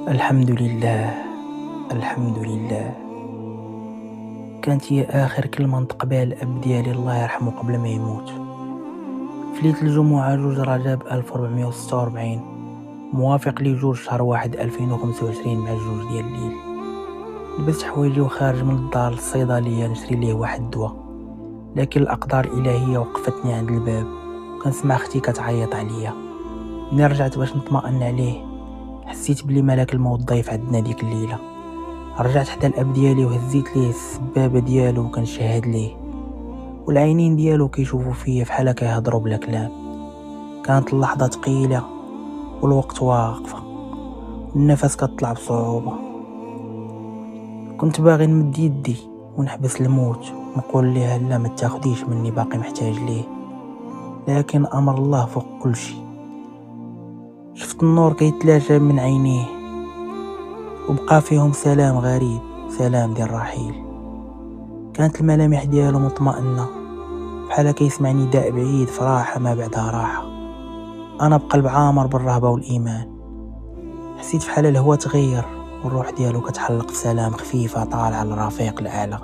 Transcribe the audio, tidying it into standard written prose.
الحمد لله. الحمد لله. كانت هي آخر كلمة نطقبها الأب ديالي الله يرحمه قبل ما يموت في ليلة الجمعة 2 رجب 1446 موافق لي 2 شهر 1 2025 مع 2 ديال الليل. لبست حوايجي وخارج من الدار للصيدلية نشري ليه واحد الدواء، لكن الأقدار الإلهية وقفتني عند الباب. كنسمع اختي كتعيط عليا. ملي رجعت باش نطمئن عليه حسيت بلي ملاك الموت ضيف عندنا ديك الليلة. رجعت حدا الاب ديالي وهزيت ليه السبابه ديالو وكنشهد ليه، والعينين ديالو كيشوفوا فيا فحال كيهضروا بلا كلام. كانت اللحظه ثقيله والوقت واقفه والنفس كطلع بصعوبه. كنت باغي نمد يدي ونحبس الموت ونقول ليها لا ما تاخديش مني باقي محتاج ليه، لكن امر الله فوق كل شيء. شفت النور كيتلاشى من عينيه وبقى فيهم سلام غريب، سلام ديال الرحيل. كانت الملامح ديالو مطمئنة بحال كيسمع نداء بعيد في راحة ما بعدها راحة. أنا بقلب عامر بالرهبة والإيمان حسيت بحال الهوا تغير والروح ديالو كتحلق في سلام خفيفة طالعة للرفيق الأعلى.